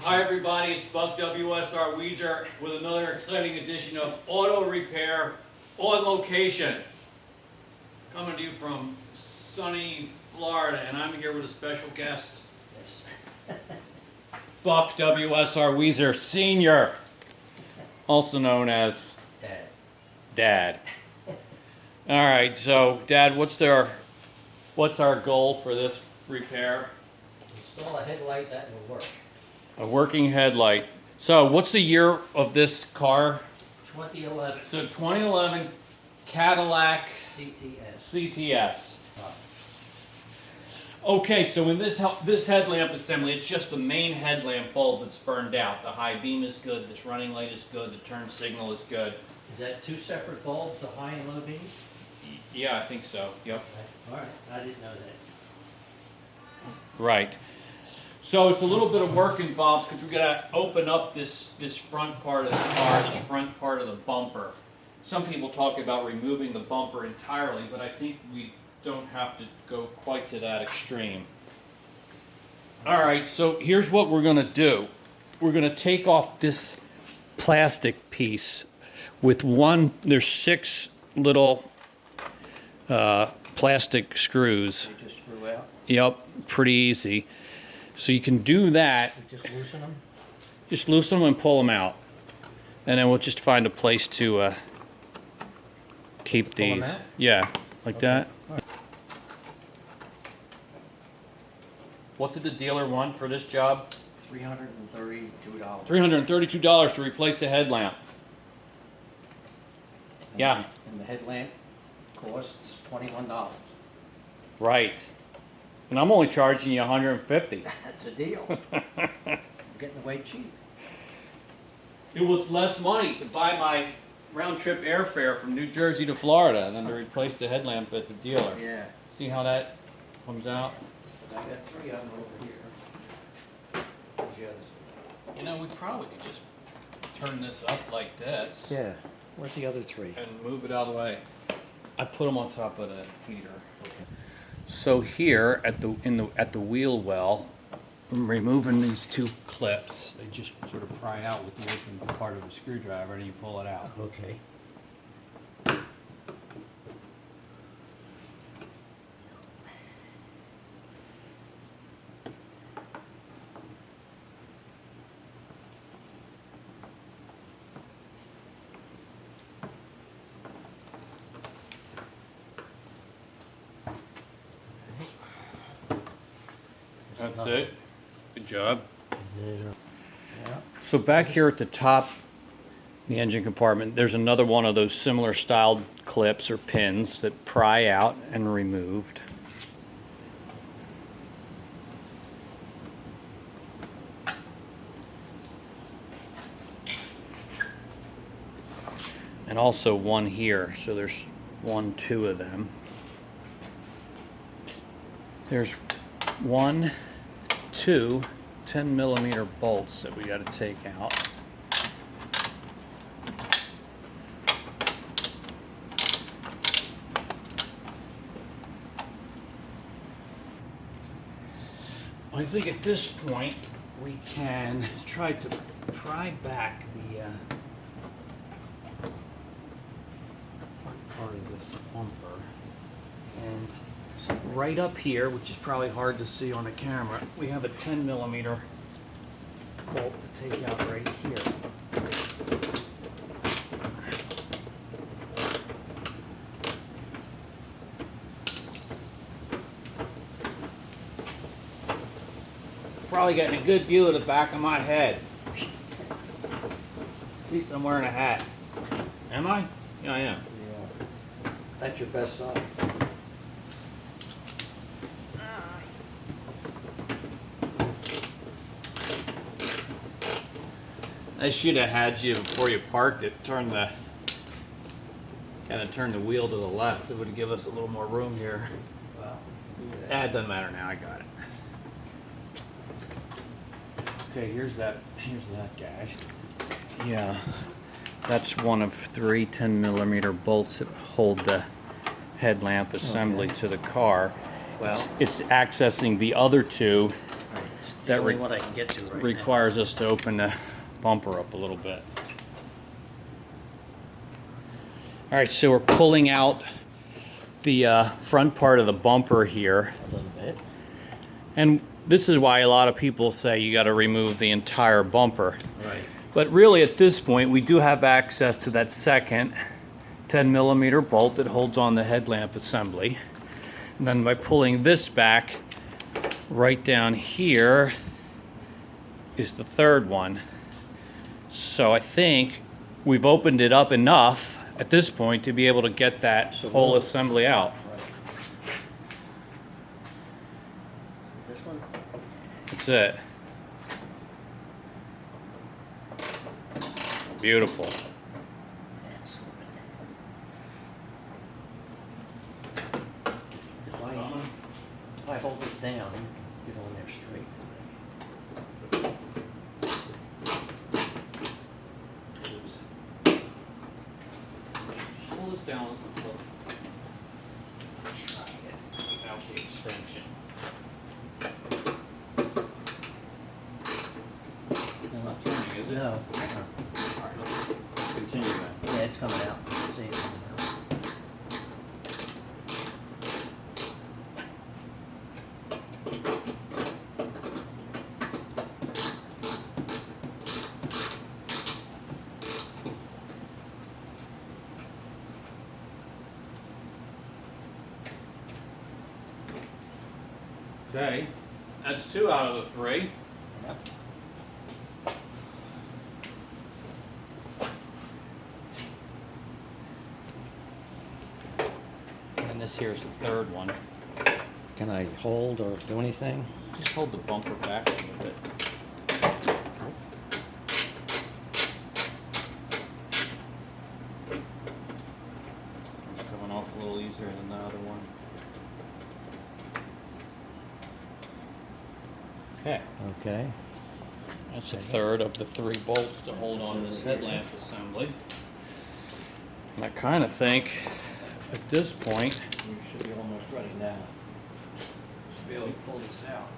Hi everybody, it's Buck WSR Weezer with another exciting edition of Auto Repair on Location. Coming to you from sunny Florida, and I'm here with a special guest. Yes. Buck WSR Weezer Sr., also known as Dad. Dad. All right, so Dad, what's our goal for this repair? Install a headlight that will work. A working headlight. So what's the year of this car? 2011 So 2011 Cadillac CTS. CTS. Okay, so in this headlamp assembly, it's just the main headlamp bulb that's burned out. The high beam is good, this running light is good, the turn signal is good. Is that two separate bulbs, the high and low beams? Yeah, I think so. Yep. All right, I didn't know that. Right. So it's a little bit of work involved because we're going to open up this front part of the car, this front part of the bumper. Some people talk about removing the bumper entirely, but I think we don't have to go quite to that extreme. All right, so here's what we're going to do. We're going to take off this plastic piece with there's 6 little plastic screws. They just screw out? Yep, pretty easy. So you can do that. We just loosen them? Just loosen them and pull them out. And then we'll just find a place to keep Pull them these. out? Yeah, like Okay. that. All right. What did the dealer want for this job? $332. $332 to replace the headlamp. And Yeah. And the headlamp costs $21. Right. And I'm only charging you $150. That's a deal. I'm getting away cheap. It was less money to buy my round-trip airfare from New Jersey to Florida than to replace the headlamp at the dealer. Yeah. See how that comes out? But I got 3 of them over here. Where's the others? You know, we probably could just turn this up like this. Yeah. Where's the other 3? And move it out of the way. I put them on top of the heater. So here at the wheel well, I'm removing these 2 clips. They just sort of pry out with the open part of the screwdriver, and you pull it out. Okay. That's it. Good job. Yeah. So back here at the top, the engine compartment, there's another one of those similar styled clips or pins that pry out and removed. And also one here, so there's 1, 2 of them. There's 1, 2 10mm bolts that we got to take out. I think at this point we can try to pry back the front part of this bumper, and right up here, which is probably hard to see on the camera, we have a 10mm bolt to take out right here. Probably getting a good view of the back of my head. At least I'm wearing a hat. Am I? Yeah, I am. Yeah. That's your best side. I should have had you before you parked it. Kind of turn the wheel to the left. It would give us a little more room here. Well, It doesn't matter now. I got it. Okay, here's that guy. Yeah, that's one of 3 10mm bolts that hold the headlamp assembly to the car. Well, It's accessing the other 2 the only one I can get to right now. requires us to open the bumper up a little bit. All right, so we're pulling out the front part of the bumper here. A little bit. And this is why a lot of people say you got to remove the entire bumper. Right. But really at this point, we do have access to that second 10mm bolt that holds on the headlamp assembly. And then by pulling this back, right down here is the third one. So I think we've opened it up enough at this point to be able to get that whole assembly out. Right. This one? That's it. Beautiful. If I hold it down, get on there straight. Pull this down a little bit. Try it without the extension. It's not turning, is it? No. Alright, let's continue that. Yeah, it's coming out. See it coming out. Okay, that's 2 out of the 3. Yep. And this here's the third one. Can I hold or do anything? Just hold the bumper back a little bit. It's coming off a little easier than the other one. Okay, Okay. that's a third of the 3 bolts to hold on this headlamp assembly. And I kind of think at this point We should be almost ready now. should be able to pull this out.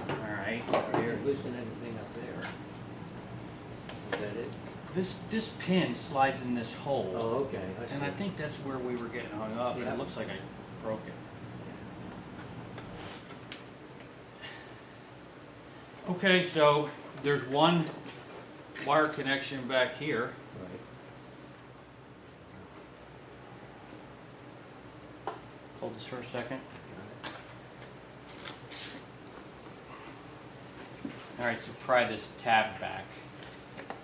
Alright, Here, loosen everything up there. Is that it? this pin slides in this hole. Oh, okay. And I think that's where we were getting hung up, and Yeah. it looks like I broke it. Okay, so there's one wire connection back here. Right. Hold this for a second. Got All right, so pry this tab back,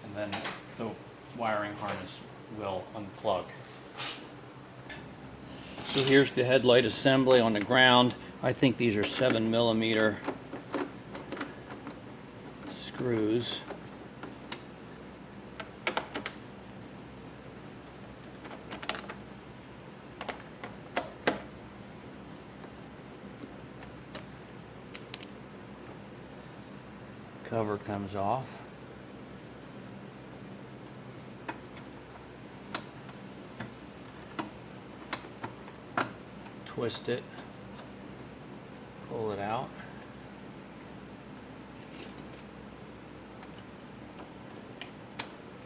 and then the wiring harness will unplug. So here's the headlight assembly on the ground. I think these are 7mm screws. Cover comes off. Twist it, pull it out.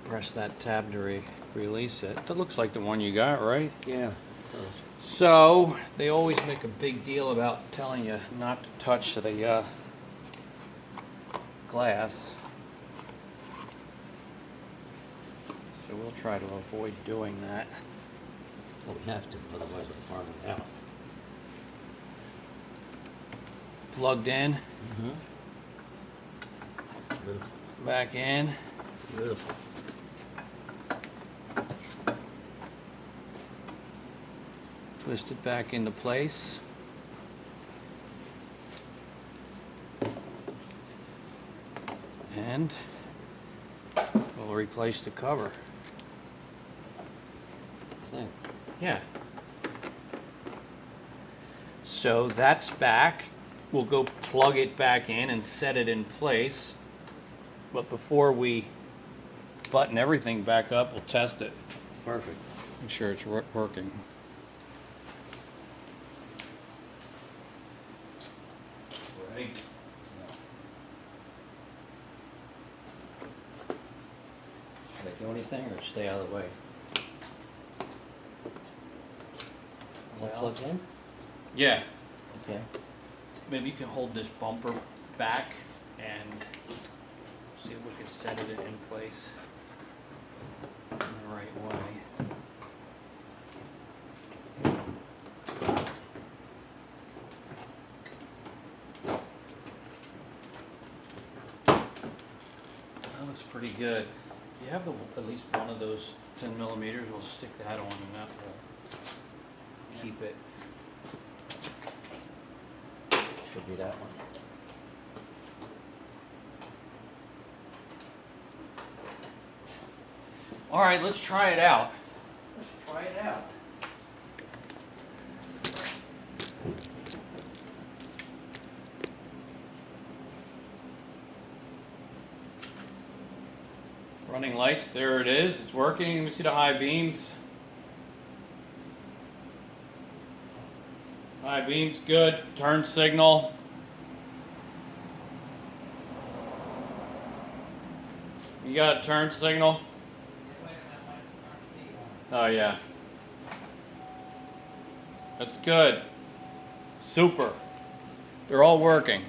Press that tab to release it. That looks like the one you got, right? it. Yeah. So, they always make a big deal about telling you not to touch the glass. So we'll try to avoid doing that. Well, we have to, otherwise we'll farm it out. Plugged in, Mm-hmm. Beautiful. back in. Beautiful. Twist it back into place. And we'll replace the cover. Thing. Yeah. So that's back. We'll go plug it back in and set it in place. But before we button everything back up, we'll test it. Perfect. Make sure it's working. anything or stay out of the way? All Well- plugs in? Yeah, Okay. maybe you can hold this bumper back and see if we can set it in place in the right way. That looks pretty good. You have at least one of those 10 millimeters. We'll stick that on, and that will keep it. Should be that one. All right, let's try it out. Let's try it out. Running lights, there it is. It's working. Let me see the high beams. High beams, good. Turn signal. You got a turn signal? Oh yeah. That's good. Super. They're all working.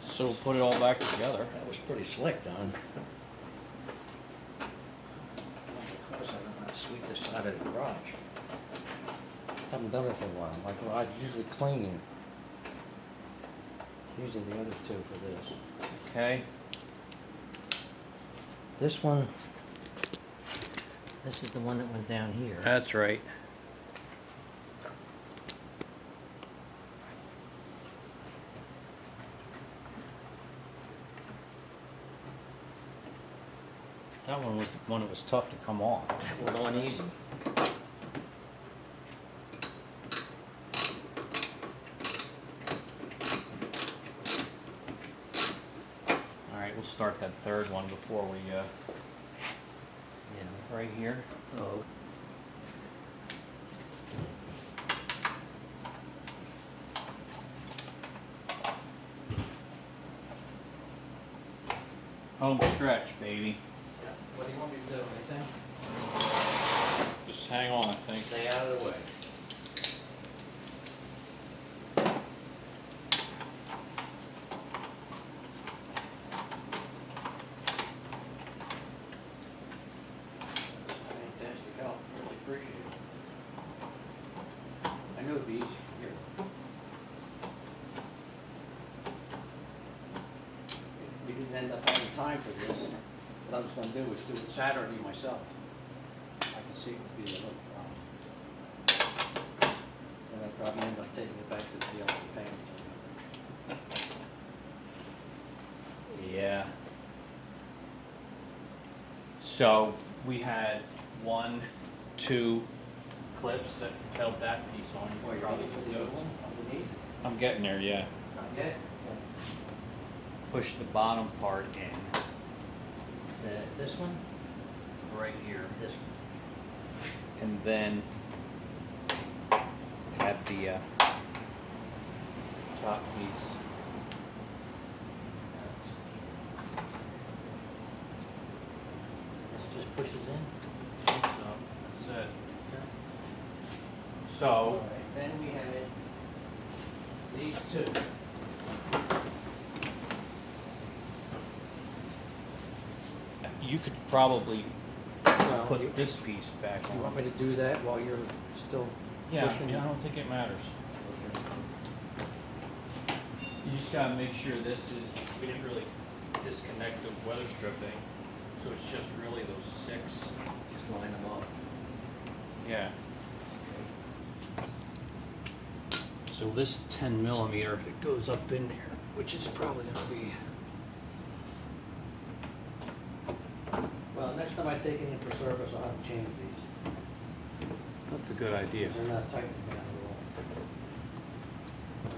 So we'll put it all back together. That was pretty slick, Don. Because I don't know how to sweep this side of the garage. Haven't done it for a while. My garage is usually clean. Using the other two for this. Okay. This one, this is the one that went down here. That's right. That one was the one that was tough to come off. It was on easy. All right, we'll start that third one before we, right here. Oh. Home stretch, baby. What do you want me to do? Anything? Just hang on, I think. Stay out of the way. Fantastic help. Really appreciate it. I knew it'd be easy from here. We didn't end up having time for this. What I was gonna do was do it Saturday myself. I can see it would be a little problem. And I'd probably end up taking it back to the dealer and paying for it. Yeah. So we had 1, 2 clips that held that piece on. You Well, can you're probably ready for put the other those. one underneath? I'm getting there, yeah. Not yet? Push the bottom part in, This one? right here, This one. and then have the top piece. This just pushes in? So that's it. So All right, then we had these two. you could probably Well, put this piece back You want on. me to do that while you're still Yeah, pushing? I don't think it matters. Okay. You just gotta make sure this is, we didn't really disconnect the weather stripping, so it's just really those 6. Just line them up. Yeah. So this 10 millimeter, it goes up in there, which is probably gonna be, Well, next time I take it in for service, I'll have to change these. that's a good idea. They're not tightened down at all.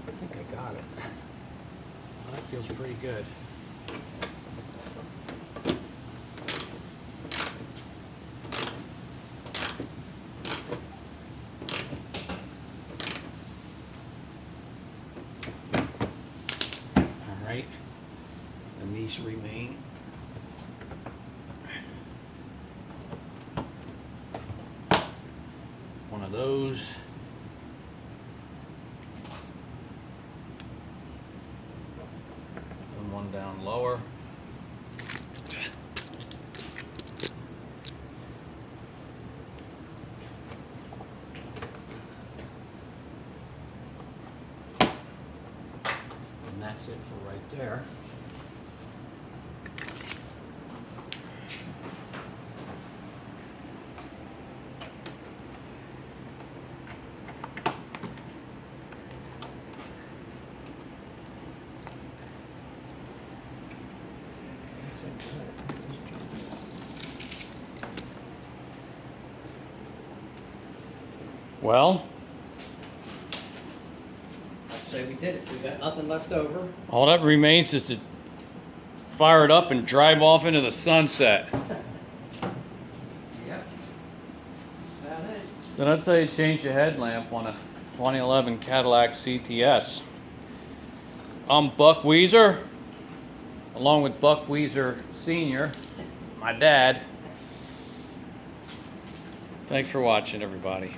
I think I got it. Well, that feels pretty good. these remain. One of those. And one down lower. And that's it for right there. Well, I'd say we did it. We got nothing left over. all that remains is to fire it up and drive off into the sunset. Yep. That's about it. So that's how you change the headlamp on a 2011 Cadillac CTS. I'm Buck Weezer, along with Buck Weezer Sr., my dad. Thanks for watching, everybody.